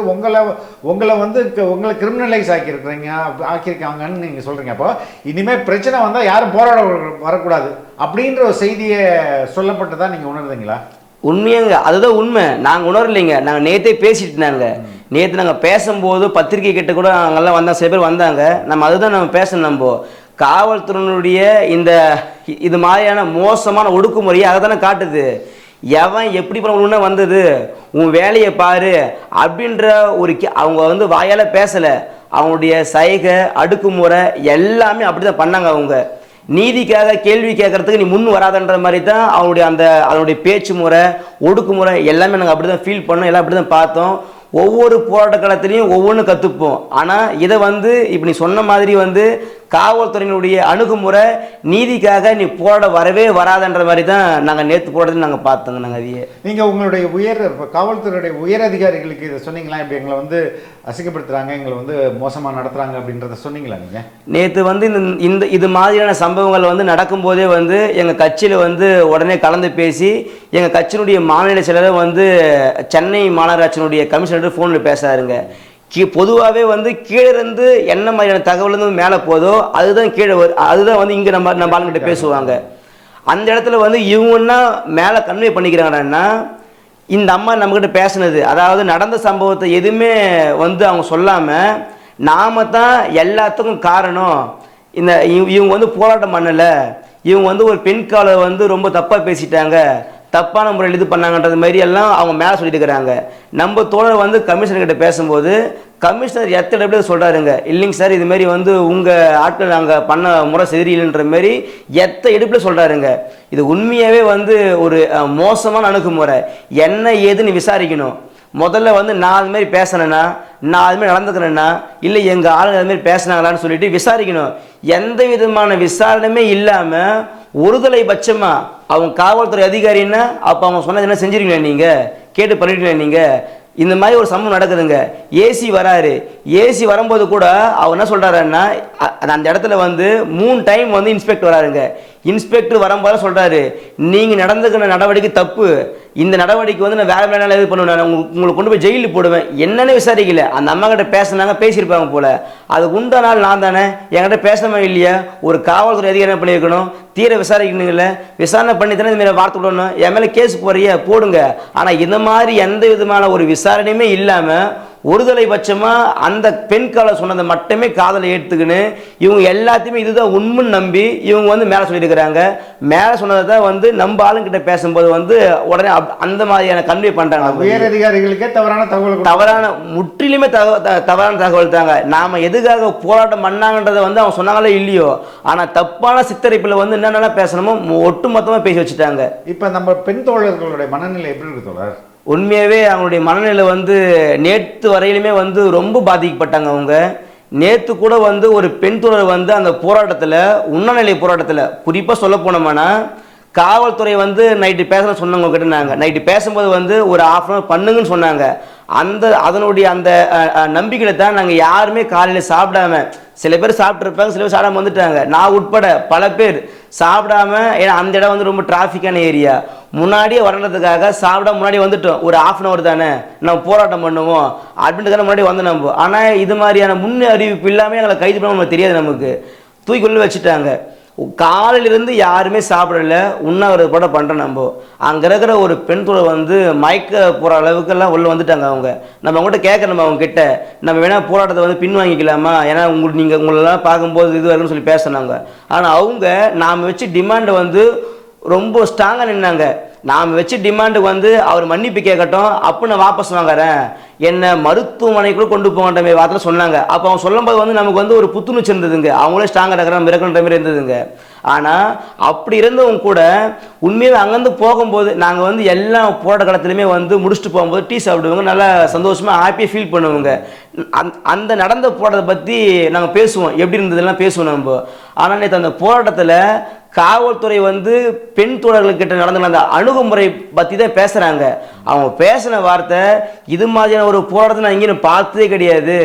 உங்களை வந்து உங்களை கிரிமினலைஸ் ஆக்கியிருக்காங்கன்னு நீங்கள் சொல்கிறீங்க. அப்போ இனிமேல் பிரச்சனை வந்தால் யாரும் போராட வரக்கூடாது அப்படின்ற ஒரு செய்தியை சொல்லப்பட்டதா நீங்கள் உணர்ந்தீங்களா? உண்மையாங்க, அதுதான் உண்மை. நாங்கள் உணரலைங்க, நாங்கள் நேற்றே பேசிட்டுனாங்க. நேற்று நாங்கள் பேசும்போது பத்திரிகை கிட்ட கூட அங்கெல்லாம் வந்தாங்க, சில பேர் வந்தாங்க. அதுதான் நம்ம பேசணும். நம்ம காவல்துறையினுடைய இது மாதிரியான மோசமான ஒடுக்குமுறையை அதை தானே காட்டுது. எவன் எப்படி பண்ண வந்தது, உன் வேலையை பாரு அப்படின்ற அவங்க வந்து வாயால் பேசலை, அவங்களுடைய சைகை அடுக்குமுறை எல்லாமே அப்படி தான் பண்ணாங்க. அவங்க நீதிக்காக கேள்வி கேட்கறதுக்கு நீ முன் வராதன்ற மாதிரி தான் அவனுடைய பேச்சு முறை ஒடுக்குமுறை எல்லாமே நாங்கள் அப்படி தான் ஃபீல் பண்ணோம், எல்லாம் அப்படி தான் பார்த்தோம். ஒவ்வொரு போராட்ட காலத்திலையும் ஒவ்வொன்றும் கற்றுப்போம். ஆனால் இதை வந்து இப்போ நீ சொன்ன மாதிரி வந்து காவல்துறையினுடைய அணுகுமுறை நீதிக்காக நீ போராட வரவே வராதுன்ற மாதிரி தான் நாங்கள் நேற்று போராட்டத்தில் நாங்கள் பார்த்தோங்க. நாங்கள் அதையே நீங்கள் உங்களுடைய காவல்துறையுடைய உயர் அதிகாரிகளுக்கு இதை சொன்னீங்களா? இப்படி எங்களை வந்து அசிங்கப்படுத்துகிறாங்க, எங்களை வந்து மோசமாக நடத்துகிறாங்க அப்படின்றத சொன்னீங்களா நீங்கள்? நேற்று வந்து இது மாதிரியான சம்பவங்கள் வந்து நடக்கும்போதே வந்து எங்கள் கட்சியில் வந்து உடனே கலந்து பேசி எங்கள் கட்சியினுடைய மாநில செயலர் வந்து சென்னை மாநகராட்சியினுடைய கமிஷனர் ஃபோனில் பேசுகிறாருங்க. பொதுவாகவே வந்து கீழே இருந்து என்ன மாதிரியான தகவல் வந்து மேலே போதோ அதுதான் கீழே அதுதான் வந்து இங்கே நம்ம ஆளுங்கிட்ட பேசுவாங்க. அந்த இடத்துல வந்து இவங்கன்னா மேலே கன்வே பண்ணிக்கிறாங்கன்னா இந்த அம்மா நம்மக்கிட்ட பேசுனது, அதாவது நடந்த சம்பவத்தை எதுவுமே வந்து அவங்க சொல்லாமல் நாம தான் எல்லாத்துக்கும் காரணம், இவங்க வந்து போராட்டம் பண்ணலை, இவங்க வந்து ஒரு பெண் காலை வந்து ரொம்ப தப்பாக பேசிட்டாங்க, தப்பான முறையில் இது பண்ணாங்கன்றது மாதிரி எல்லாம் அவங்க மேலே சொல்லிட்டு இருக்கிறாங்க. நம்ம தோழர் வந்து கமிஷனர்கிட்ட பேசும்போது கமிஷனர் எத்தனை இடத்துல சொல்கிறாருங்க, இல்லைங்க சார் இதுமாரி வந்து உங்கள் ஆட்கள் நாங்கள் பண்ண முறை சரியில்லைன்ற மாரி இடுப்பில் சொல்கிறாருங்க. இது உண்மையாகவே வந்து ஒரு மோசமான அணுகுமுறை. என்ன ஏதுன்னு விசாரிக்கணும். முதல்ல வந்து நான் அது மாதிரி பேசினேன்னா, நான் அதுமாதிரி நடந்துக்கிறேன்னா, இல்லை எங்கள் ஆளுங்க அதுமாரி பேசினாங்களான்னு சொல்லிட்டு விசாரிக்கணும். எந்த விதமான விசாரணையுமே இல்லாமல் ஒருதலை பட்சமாக அவங்க காவல்துறை அதிகாரின்னா அப்போ அவங்க சொன்னது என்ன செஞ்சிருக்கீங்களா, நீங்கள் கேட்டு பண்ணிருக்கீங்களா நீங்கள்? இந்த மாதிரி ஒரு சம்பவம் நடக்குதுங்க. ஏசி வராரு, ஏசி வரும்போது கூட அவர் என்ன சொல்கிறாருன்னா அந்த இடத்துல வந்து 3 டைம் வந்து இன்ஸ்பெக்டர் வராருங்க. இன்ஸ்பெக்டர் வரும்போது சொல்கிறாரு, நீங்கள் நடந்துக்கிற நடவடிக்கை தப்பு, இந்த நடவடிக்கை வந்து நான் வேறு வேலை இது பண்ணுவேன், நான் உங்களுக்கு கொண்டு போய் ஜெயிலில் போடுவேன். என்னன்னு விசாரிக்கல. அந்த அம்மா கிட்ட பேசினாங்க, பேசியிருப்பாங்க போல. அதுக்கு உண்ட நாள் நான் தானே, என்கிட்ட பேசணுமா இல்லையா? ஒரு காவல்துறை அதிகாரி என்ன பண்ணியிருக்கணும், தீர விசாரிக்கணுங்கள, விசாரணை பண்ணி தானே இந்த மாதிரி வார்த்தை விடணும். என் மேலே கேஸ் போடுங்க. ஆனால் இந்த மாதிரி எந்த விதமான ஒரு விசாரணையுமே இல்லாமல் ஒருதலை பட்சமாக அந்த பெண் காலை சொன்னதை மட்டுமே காதலை ஏற்றுக்குன்னு இவங்க எல்லாத்தையுமே இதுதான் உண்மைன்னு நம்பி இவங்க வந்து மேலே சொல்லியிருக்கிறாங்க. மேலே சொன்னதை தான் வந்து நம்ம ஆளுங்கிட்ட பேசும்போது வந்து உடனே அந்த மாதிரியான கன்வே பண்ணுறாங்க. உயர் அதிகாரிகளுக்கே தவறான முற்றிலுமே தவறான தகவல் தாங்க. நாம் எதுக்காக போராட்டம் பண்ணாங்கன்றதை வந்து அவங்க சொன்னாங்களே இல்லையோ, ஆனால் தப்பான சித்தரிப்பில் வந்து என்னென்னலாம் பேசணுமோ ஒட்டு மொத்தமாக பேசி வச்சுட்டாங்க. இப்போ நம்ம பெண் தோழர்களுடைய மனநிலை எப்படி இருக்கு தோழர்? உண்மையாகவே அவங்களுடைய மனநிலை வந்து நேற்று வரையிலுமே வந்து ரொம்ப பாதிக்கப்பட்டாங்க. அவங்க நேற்று கூட வந்து ஒரு பெண் தோழர் வந்து அந்த போராட்டத்தில் உண்ணநிலை போராட்டத்தில் குறிப்பாக சொல்ல போனோம்னா காவல்துறை வந்து நைட்டு பேசணும்னு சொன்னவங்க கிட்ட நாங்கள் நைட்டு பேசும்போது வந்து ஒரு ½ hour பண்ணுங்கன்னு சொன்னாங்க. அதனுடைய அந்த நம்பிக்கையில தான் நாங்கள் யாருமே காலையில் சாப்பிடாம, சில பேர் சாப்பிட்ருப்பாங்க, சில பேர் சாப்பிடாம வந்துட்டாங்க. நான் உட்பட பல பேர் சாப்பிடாம, ஏன்னா அந்த இடம் வந்து ரொம்ப டிராஃபிக்கான ஏரியா, முன்னாடியே வரணுறதுக்காக சாப்பிடாம முன்னாடி வந்துட்டோம். ஒரு ½ hour தானே நம்ம போராட்டம் பண்ணுவோம் அப்படின்றதுக்கான முன்னாடி வந்து நம்ம. ஆனால் இது மாதிரியான முன் அறிவிப்பு இல்லாமல் எங்களை கைது பண்ண நமக்கு தெரியாது. நமக்கு தூக்கி உள்ள வச்சுட்டாங்க. காலையிலிருந்து யாருமே சாப்பிடல, உண்ணாவிரத கூட பண்ணுறோம். நம்ம அங்கே இருக்கிற ஒரு பெண் தோழர் வந்து மயக்க போகிற அளவுக்கெல்லாம் உள்ளே வந்துட்டாங்க. அவங்க நம்ம அவங்ககிட்ட கேட்கணும், அவங்க கிட்ட நம்ம வேணால் போராட்டத்தை வந்து பின்வாங்கிக்கலாமா, ஏன்னா நீங்கள் உங்களெல்லாம் பார்க்கும்போது இது வரும்னு சொல்லி பேசினாங்க. ஆனால் அவங்க நாம் வச்சு டிமாண்டை வந்து ரொம்ப ஸ்ட்ராங்காக நின்னாங்க. நாம் வச்சு டிமாண்டுக்கு வந்து அவர் மன்னிப்பு கேட்கட்டும், அப்போ நான் வாபஸ் வாங்குறேன், என்னை மருத்துவமனைக்குள்ள கொண்டு போகின்ற மாதிரி வார்த்தை சொன்னாங்க. அப்போ அவங்க சொல்லும்போது வந்து நமக்கு வந்து ஒரு புத்துணர்ச்சி இருந்ததுங்க, அவங்களே ஸ்ட்ராங்காக இருக்கிற இருக்கிற மாதிரி இருந்ததுங்க. ஆனால் அப்படி இருந்தவங்க கூட உண்மையாக அங்கேருந்து போகும்போது நாங்கள் வந்து எல்லா போராட்ட காலத்துலையுமே வந்து முடிச்சுட்டு போகும்போது டீ சாப்பிடுவாங்க, நல்லா சந்தோஷமாக ஹாப்பியாக ஃபீல் பண்ணுவோங்க. அந்த நடந்த போராட்டத்தை பற்றி நாங்கள் பேசுவோம், எப்படி இருந்ததெல்லாம் பேசுவோம் நம்ம. ஆனால் நேற்று அந்த போராட்டத்தில் காவல்துறை வந்து பெண் தோழர்கள்கிட்ட நடந்த அந்த அணுகுமுறை பற்றி தான் பேசுகிறாங்க. அவங்க பேசின வார்த்தை, இது மாதிரியான ஒரு போராட்டத்தை நான் இங்கே பார்த்ததே கிடையாது,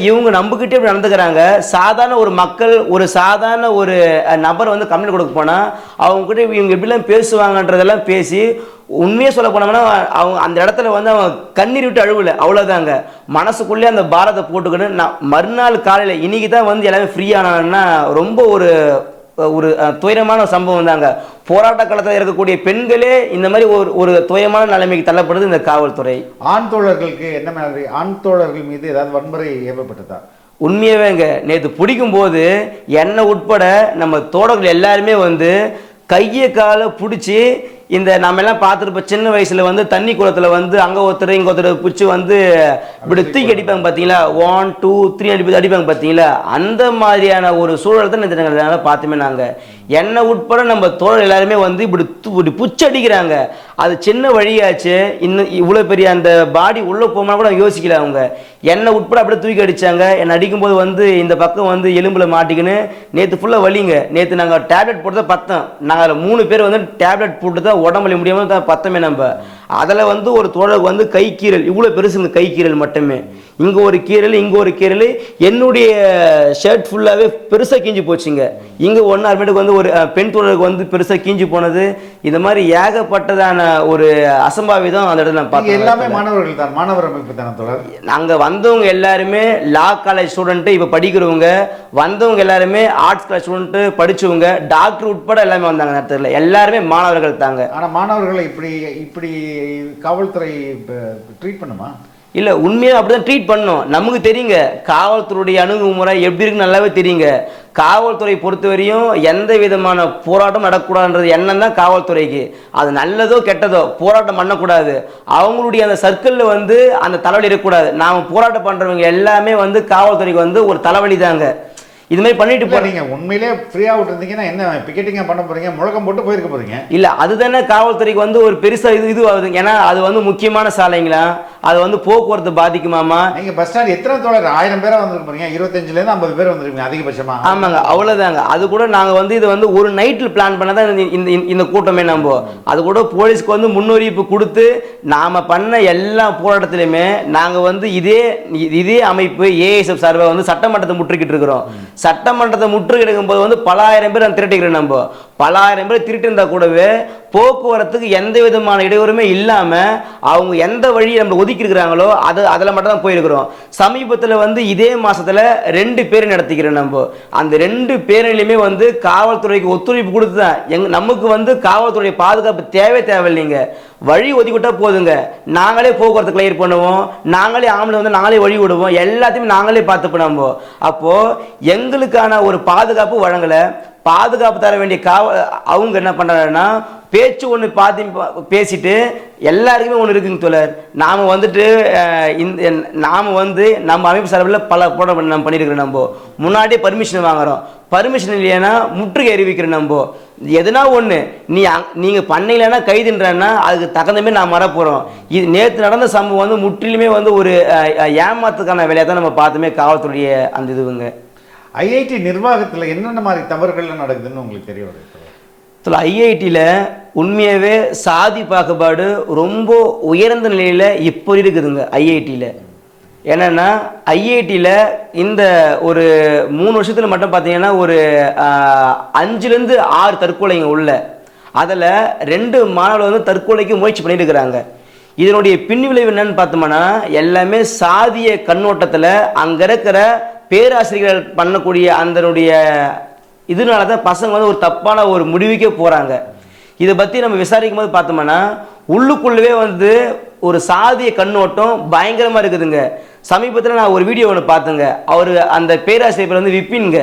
இவங்க நம்பிக்கிட்டே இப்படி நடந்துக்கிறாங்க. சாதாரண ஒரு மக்கள், ஒரு சாதாரண ஒரு நபர் வந்து கம்ப்ளைண்ட் கொடுக்க போனால் அவங்ககிட்ட இவங்க எப்படிலாம் பேசுவாங்கன்றதெல்லாம் பேசி உண்மையாக சொல்ல போனோம்னா அவங்க அந்த இடத்துல வந்து அவங்க கண்ணீர் விட்டு அழுவலை, அவ்வளோதாங்க. மனசுக்குள்ளே அந்த பாரத்தை போட்டுக்கிட்டு நான் மறுநாள் காலையில் இன்னைக்கு தான் வந்து எல்லாமே ஃப்ரீயானான்னா ரொம்ப ஒரு துயரமான சம்பவம் தாங்க. போராட்ட காலத்தில் இருக்கக்கூடிய பெண்களே இந்த மாதிரி ஒரு துயரமான நிலைமைக்கு தள்ளப்படுது இந்த காவல்துறை. ஆண் தோழர்களுக்கு என்ன மாதிரி, ஆண் தோழர்கள் மீது ஏதாவது வன்முறை ஏற்பட்டதா? உண்மையாவேங்க நேற்று பிடிக்கும் போது என்னை உட்பட நம்ம தோழர்கள் எல்லாருமே வந்து கையை காலை பிடிச்சி, இந்த நம்ம எல்லாம் பார்த்துருப்போம் சின்ன வயசுல வந்து தண்ணி குளத்துல வந்து அங்கே ஒருத்தர் இங்கே ஒருத்தர் பிடிச்சி வந்து இப்படி தூக்கி அடிப்பாங்க பார்த்தீங்களா, 1 2 3 அடிப்பாங்க பார்த்தீங்களா, அந்த மாதிரியான ஒரு சூழல் தான் இந்த பார்த்துமே நாங்கள். என்னை உட்பட நம்ம தோழர் எல்லாருமே வந்து இப்படி புச்சடிக்கிறாங்க. அது சின்ன வழியாச்சு, இன்னும் இவ்வளோ பெரிய அந்த பாடி உள்ளே போகணும்னா கூட யோசிக்கல அவங்க. என்னை உட்பட அப்படியே தூக்கி அடித்தாங்க. என்னை அடிக்கும்போது வந்து இந்த பக்கம் வந்து எலும்பில் மாட்டிக்கின்னு நேற்று ஃபுல்லாக வலிங்க. நேற்று நாங்கள் டேப்லெட் போட்டு தான் பத்தோம். நாங்கள் 3 பேர் வந்து டேப்லெட் போட்டு தான் உடம்பு வலி முடியாமல் தான் பத்தமே. நம்ம அதில் வந்து ஒரு தோழருக்கு வந்து கை கீரல், இவ்வளோ பெருசுங்க கை கீரல் மட்டுமே. இங்கே ஒரு கீரல், இங்கே ஒரு கீரல், என்னுடைய ஷர்ட் ஃபுல்லாகவே பெருசாக கீஞ்சி போச்சுங்க. இங்கே ஒன்று அப்புறமேட்டுக்கு வந்து ஒரு பெண் தோழருக்கு வந்து பெருசாக கீஞ்சி போனது. இந்த மாதிரி ஏகப்பட்டதான ஒரு அசம்பாவிதம் அந்த இடத்துல நான் பார்த்தேன். எல்லாமே மாணவர்கள் தான், மாணவர் அமைப்பு தானே தோழர்? நாங்கள் வந்தவங்க எல்லாருமே லா காலேஜ் ஸ்டூடெண்ட்டு, இப்போ படிக்கிறவங்க வந்தவங்க எல்லாருமே ஆர்ட்ஸ் காலேஜ் ஸ்டூடெண்ட்டு படித்தவங்க, டாக்டர் உட்பட எல்லாமே வந்தாங்க நேரத்தில். எல்லாருமே மாணவர்கள் தாங்க. ஆனால் மாணவர்களை இப்படி காவல்துறை ட்ரீட் பண்ணுமா? இல்லை, உண்மையாக அப்படி தான் ட்ரீட் பண்ணோம். நமக்கு தெரியுங்க காவல்துறையுடைய அணுகுமுறை எப்படி இருக்குன்னு நல்லாவே தெரியுங்க. காவல்துறை பொறுத்தவரையும் எந்த விதமான போராட்டம் நடக்கக்கூடாதுன்றது எண்ணம் தான் காவல்துறைக்கு. அது நல்லதோ கெட்டதோ போராட்டம் பண்ணக்கூடாது. அவங்களுடைய அந்த சர்க்கிளில் வந்து அந்த தலைவலி இருக்கக்கூடாது. நாம் போராட்டம் பண்ணுறவங்க எல்லாமே வந்து காவல்துறைக்கு வந்து ஒரு தலைவலி தாங்க. இது மாதிரி பண்ணிட்டு போறீங்க. உண்மையிலே ஃப்ரீயா விட்டுருந்தீங்கன்னா என்ன பிக்கெட்டிங்க பண்ண போறீங்க? முழக்கம் போட்டு போயிருக்க போறீங்க. இல்ல, அதுதானே காவல்துறைக்கு வந்து ஒரு பெருசா இது ஆகுது. ஏன்னா அது வந்து முக்கியமான சாலைங்களா, அது வந்து போக்குவரத்து பாதிக்குமாமா. நீங்க பஸ் ஸ்டாண்ட் எத்தனை தோழர்? 1000 பேரா வந்துருக்க போறீங்க, 25ல இருந்து 50 பேர் வந்துருக்கீங்க அதிகபட்சமா. ஆமாங்க, அவ்வளவுதாங்க. அது கூட நாங்க வந்து இது வந்து ஒரு நைட்ல பிளான் பண்ணதான் இந்த கூட்டமே. நம்ம அது கூட போலீஸ்க்கு வந்து முன்னறிவிப்பு கொடுத்து நாம பண்ண எல்லா போராட்டத்திலுமே நாங்க வந்து இதே அமைப்பு ஏஎஸ்எஃப் சார்பை வந்து சட்டமன்றத்தை முற்றுகிட்டு இருக்கிறோம். சட்டமன்றத்தை முற்றுகிடும் போது வந்து பல ஆயிரம் பேர் திரட்டிக்கிறோம். நம்ம பல ஆயிரம் பேர் திருட்டு இருந்தா கூடவே போக்குவரத்துக்கு எந்த விதமான இடையூறுமே இல்லாம அவங்க எந்த வழியை நம்ம ஒதுக்கி இருக்கிறாங்களோ அதில் மட்டும் தான் போயிருக்கிறோம். சமீபத்தில் வந்து இதே மாசத்துல 2 பேர் நடத்திக்கிறோம். நம்ம அந்த 2 பேரிலுமே வந்து காவல்துறைக்கு ஒத்துழைப்பு கொடுத்து தான் நமக்கு வந்து காவல்துறை பாதுகாப்பு தேவையில்லைங்க. வழி ஒதுக்கிட்டா போதுங்க, நாங்களே போக்குவரத்து கிளியர் பண்ணுவோம், நாங்களே ஆம்பளை வந்து நாங்களே வழி விடுவோம், எல்லாத்தையும் நாங்களே பார்த்துப்போம். நம்ம அப்போ எங்களுக்கான ஒரு பாதுகாப்பு வழங்கலை. பாதுகாப்பு தர வேண்டிய அவங்க என்ன பண்றாங்கன்னா பேச்சு ஒன்று பேசிட்டு எல்லாருக்குமே ஒன்று இருக்குங்க தோழர். நாம் வந்துட்டு நாம் வந்து நம்ம அமைப்பு சார்பில் பல போராட்டம் நம்ம பண்ணியிருக்கிறோம். நம்ம முன்னாடியே பர்மிஷன் வாங்குறோம், பர்மிஷன் இல்லைன்னா முற்றுகை அறிவிக்கிறோம். நம்ம எதுனா ஒன்று நீங்கள் பண்ணலைன்னா கைதுன்றன்னா அதுக்கு தகுந்தமே நான் மறப்போகிறோம். இது நேற்று நடந்த சம்பவம் வந்து முற்றிலுமே வந்து ஒரு ஏமாத்துக்கான வேலையை தான் நம்ம பார்த்துமே காவல்துறைய அந்த இதுவுங்க. ஐஐடி நிர்வாகத்தில் என்னென்ன மாதிரி தவறுகள்லாம் நடக்குதுன்னு உங்களுக்கு தெரிய வருது? ஐஐடியில் உண்மையாகவே சாதி பாகுபாடு ரொம்ப உயர்ந்த நிலையில் இப்போ இருக்குதுங்க ஐஐடியில். என்னென்னா ஐஐடியில் இந்த ஒரு 3 வருஷத்தில் மட்டும் பார்த்தீங்கன்னா ஒரு 5லேருந்து 6 தற்கொலைங்க உள்ள. அதில் 2 மாணவர்கள் வந்து தற்கொலைக்கு முயற்சி பண்ணிட்டு இருக்கிறாங்க. இதனுடைய பின்விளைவு என்னன்னு பார்த்தோம்னா எல்லாமே சாதிய கண்ணோட்டத்தில் அங்கே இருக்கிற பேராசிரியர்கள் பண்ணக்கூடிய அதனுடைய இதனால தான் பசங்க வந்து ஒரு தப்பான ஒரு முடிவுக்கே போகிறாங்க. இதை பற்றி நம்ம விசாரிக்கும் போது பார்த்தோம்னா உள்ளுக்குள்ளவே வந்து ஒரு சாதிய கண்ணோட்டம் பயங்கரமாக இருக்குதுங்க. சமீபத்தில் நான் ஒரு வீடியோ ஒன்று பார்த்தேங்க. அவர் அந்த பேராசிரியர் வந்து விப்பின்ங்க.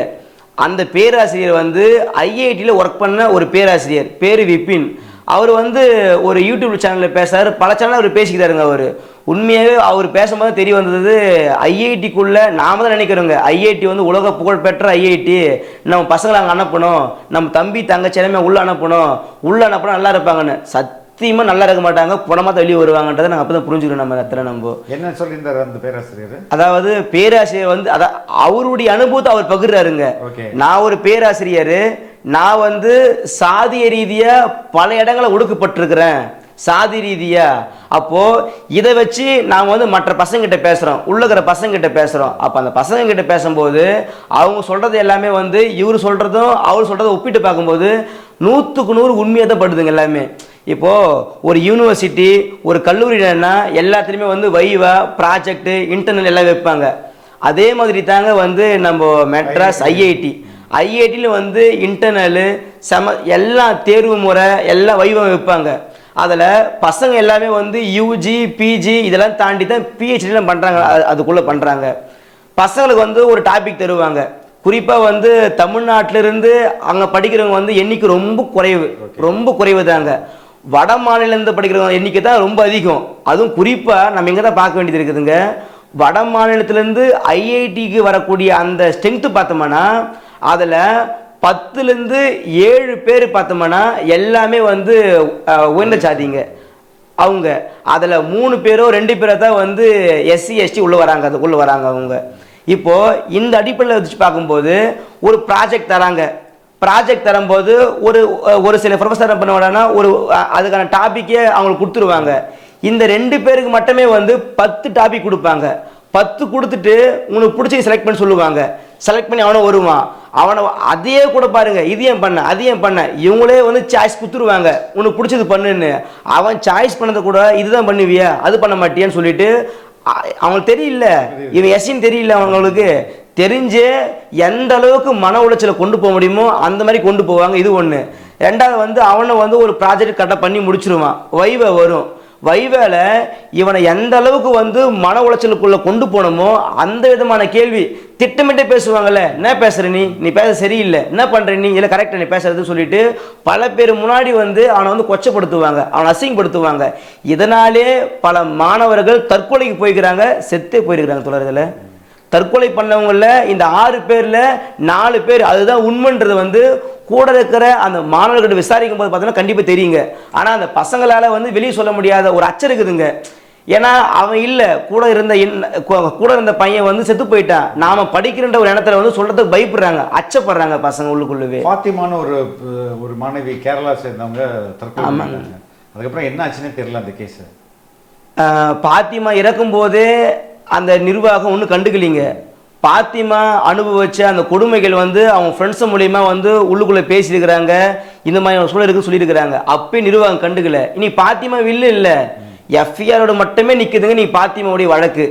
அந்த பேராசிரியர் வந்து ஐஐடியில் ஒர்க் பண்ண ஒரு பேராசிரியர், பேர் விப்பின். அவர் வந்து ஒரு யூடியூப் சேனலில் பேசுகிறார், பல சேனலில் அவர் பேசிக்கிறாருங்க. அவர் உண்மையாகவே அவர் பேசும்போது தெரிய வந்தது ஐஐடிக்குள்ளே நாம் தான் நினைக்கிறோங்க ஐஐடி வந்து உலக புகழ்பெற்ற ஐஐடி, நம்ம பசங்களை அங்கே அனுப்பணும், நம்ம தம்பி தங்கச்சி எல்லாமே உள்ளே அனுப்பணும் நல்லா இருப்பாங்கன்னு. சத்தியமாக நல்லா இருக்க மாட்டாங்க, புறமாக வெளியே வருவாங்கன்றதை நாங்கள் அப்போ தான் புரிஞ்சுக்கணும். நம்ம எத்தனை நம்ம என்ன சொல்லியிருந்தார் அந்த பேராசிரியர்? அதாவது பேராசிரியர் வந்து அவருடைய அனுபவத்தை அவர் பகிர்றாருங்க. நான் ஒரு பேராசிரியர், நான் வந்து சாதிய ரீதியா பல இடங்களை ஒடுக்கப்பட்டிருக்கிறேன் சாதி ரீதியா. அப்போ இதை வச்சு நாம் வந்து மற்ற பசங்கிட்ட பேசுறோம், உள்ளகிற பசங்கிட்ட பேசுறோம். அப்போ அந்த பசங்க கிட்ட பேசும்போது அவங்க சொல்றது எல்லாமே வந்து இவர் சொல்றதும் அவர் சொல்றதும் ஒப்பிட்டு பார்க்கும்போது 100க்கு 100 உண்மையாக தான் படுதுங்க எல்லாமே. இப்போ ஒரு யூனிவர்சிட்டி ஒரு கல்லூரினா எல்லாத்துலேயுமே வந்து வைவா ப்ராஜெக்ட் இன்டர்னல் எல்லாம் வைப்பாங்க. அதே மாதிரி தாங்க வந்து நம்ம மெட்ராஸ் ஐஐடியில் வந்து இன்டர்னலு எல்லாம் தேர்வு முறை எல்லாம் வைவம் வைப்பாங்க. அதில் பசங்க எல்லாமே வந்து யூஜி பிஜி இதெல்லாம் தாண்டி தான் பிஹெச்டிலாம் பண்ணுறாங்க, அதுக்குள்ளே பண்ணுறாங்க. பசங்களுக்கு வந்து ஒரு டாபிக் தருவாங்க. குறிப்பாக வந்து தமிழ்நாட்டிலிருந்து அங்கே படிக்கிறவங்க வந்து எண்ணிக்கை ரொம்ப குறைவு தாங்க. வட மாநிலந்து படிக்கிறவங்க எண்ணிக்கை தான் ரொம்ப அதிகம். அதுவும் குறிப்பாக நம்ம இங்கே தான் பார்க்க வேண்டியது இருக்குதுங்க. வட மாநிலத்திலேருந்து ஐஐடிக்கு வரக்கூடிய அந்த ஸ்ட்ரென்த்து பார்த்தோம்னா அதில் 10லேருந்து 7 பேர் பார்த்தோம்னா எல்லாமே வந்து உயர்ந்த சாதிங்க. அவங்க அதில் 3 பேரோ 2 பேரோ தான் வந்து SC ST உள்ளே வராங்க, அதுக்குள்ளே வராங்க அவங்க. இப்போது இந்த அடிப்படையில் வச்சு பார்க்கும்போது ஒரு ப்ராஜெக்ட் தராங்க. ப்ராஜெக்ட் தரும்போது ஒரு சில ப்ரொஃபஸர் என்ன பண்ணுவாங்கன்னா அதுக்கான டாப்பிக்கே அவங்களுக்கு கொடுத்துருவாங்க. இந்த 2 பேருக்கு மட்டுமே வந்து 10 டாபிக் கொடுப்பாங்க. 10 கொடுத்துட்டு உனக்கு பிடிச்ச செலக்ட் பண்ணி சொல்லுவாங்க. செலக்ட் பண்ணி அவனை வருவான், அவனை அதையே கூட பாருங்க, இது ஏன் பண்ண அது ஏன் பண்ண, இவங்களே வந்து சாய்ஸ் கொடுத்துருவாங்க, உனக்கு பிடிச்சது பண்ணுன்னு. அவன் சாய்ஸ் பண்ணதை கூட இதுதான் பண்ணுவியா அது பண்ண மாட்டியான்னு சொல்லிட்டு அவங்களுக்கு தெரியல, இவன் எஸ்ன்னு தெரியல, அவங்களுக்கு தெரிஞ்சு எந்த அளவுக்கு மன உளைச்சலை கொண்டு போக முடியுமோ அந்த மாதிரி கொண்டு போவாங்க. இது ஒன்று. ரெண்டாவது வந்து அவனை வந்து ஒரு ப்ராஜெக்ட் கரெக்டாக பண்ணி முடிச்சிருவான். வைவ வரும், வைவேல இவனை எந்த அளவுக்கு வந்து மன உளைச்சலுக்குள்ள கொண்டு போனோமோ அந்த விதமான கேள்வி திட்டமிட்டே பேசுவாங்கல்ல. என்ன பேசுற நீ பேச சரியில்லை, என்ன பண்ற நீ இல்லை கரெக்டா நீ பேசுறதுன்னு சொல்லிட்டு பல பேர் முன்னாடி வந்து அவனை வந்து கொச்சப்படுத்துவாங்க, அவனை அசிங்கப்படுத்துவாங்க. இதனாலே பல மாணவர்கள் தற்கொலைக்கு போய்க்கிறாங்க, செத்தே போயிருக்கிறாங்க. தொடர்களை தற்கொலை பண்ணவங்கள இந்த 6 பேர்ல 4 பேர் அதுதான் உண்மைன்றது வந்து கூட இருக்கிற அந்த மாணவர்கிட்ட விசாரிக்கும் போது பார்த்தீங்கன்னா கண்டிப்பாக தெரியுங்க. ஆனால் அந்த பசங்களால் வந்து வெளியே சொல்ல முடியாத ஒரு அச்சம் இருக்குதுங்க. ஏன்னா அவன் இல்லை, கூட இருந்த பையன் வந்து செத்து போயிட்டான், நாம படிக்கிறன்ற ஒரு இடத்துல வந்து சொல்றதுக்கு பயப்படுறாங்க, அச்சப்படுறாங்க பசங்க உள்ளுக்குள்ளவே. பாத்திமான ஒரு மாணவி கேரளா சேர்ந்தவங்க தற்கொலை பண்ணாங்க. அதுக்கப்புறம் என்ன ஆச்சுன்னு தெரியல அந்த கேஸ். பாத்திமா இறக்கும் போதே அந்த நிர்வாகம் ஒன்றும் கண்டுக்கலிங்க. பாத்திமா அனுபவிச்ச அந்த கொடுமைகள் வந்து அவங்க ஃப்ரெண்ட்ஸ் மூலியமா வந்து உள்ளுக்குள்ளே பேசியிருக்கிறாங்க, இந்த மாதிரி சூழல் இருக்குன்னு சொல்லியிருக்கிறாங்க. அப்பயும் நிர்வாகம் கண்டுக்கல. இனி பாத்திமா இல்லை எஃப்ஐஆரோட மட்டுமே நிக்குதுங்க நீ பாத்திமாவுடைய வழக்கு.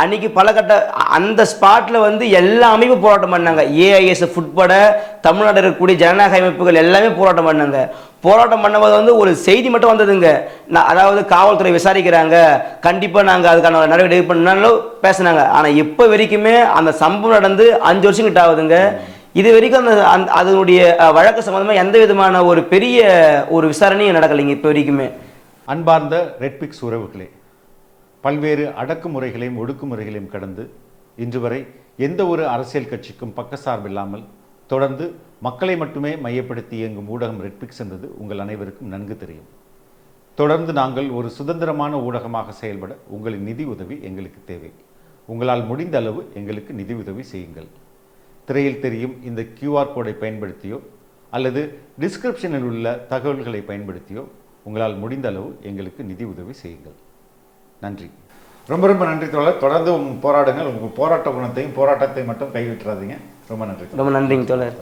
அன்னைக்கு பலகட்ட அந்த ஸ்பாட்ல வந்து எல்லா அமைப்பும் போராட்டம் பண்ணாங்க. AISF உட்பட தமிழ்நாடு இருக்கக்கூடிய ஜனநாயக அமைப்புகள் எல்லாமே போராட்டம் பண்ணாங்க. போராட்டம் பண்ணும்போது வந்து ஒரு செய்தி மட்டும் வந்ததுங்க, அதாவது காவல்துறை விசாரிக்கிறாங்க, கண்டிப்பா நாங்க அதுக்கான நடவடிக்கை பண்ணாலும் பேசினாங்க. ஆனா இப்ப வரைக்குமே அந்த சம்பவம் நடந்து 5 வருஷம் கிட்ட ஆகுதுங்க. இது வரைக்கும் அந்த அதனுடைய வழக்கு சம்பந்தமா எந்த விதமான ஒரு பெரிய ஒரு விசாரணையும் நடக்கலைங்க இப்ப வரைக்குமே. அன்பார்ந்த ரெட்பிக்ஸ் உறவுகளே, பல்வேறு அடக்குமுறைகளையும் ஒடுக்குமுறைகளையும் கடந்து இன்று வரை எந்த ஒரு அரசியல் கட்சிக்கும் பக்கசார்பில்லாமல் தொடர்ந்து மக்களை மட்டுமே மையப்படுத்தி இயங்கும் ஊடகம் ரெட்பிக்ஸ் என்பது உங்கள் அனைவருக்கும் நன்கு தெரியும். தொடர்ந்து நாங்கள் ஒரு சுதந்திரமான ஊடகமாக செயல்பட உங்களின் நிதி உதவி எங்களுக்கு தேவை. உங்களால் முடிந்த அளவு எங்களுக்கு நிதி உதவி செய்யுங்கள். திரையில் தெரியும் இந்த QR கோடை பயன்படுத்தியோ அல்லது டிஸ்கிரிப்ஷனில் உள்ள தகவல்களை பயன்படுத்தியோ உங்களால் முடிந்த அளவு எங்களுக்கு நிதி உதவி செய்யுங்கள். நன்றி. ரொம்ப ரொம்ப நன்றி தோழர். தொடர்ந்து போராடுங்கள். உங்கள் போராட்ட குணத்தையும் போராட்டத்தை மட்டும் கைவிட்டுறாதீங்க. ரொம்ப நன்றி. ரொம்ப நன்றிங்க தோழர்.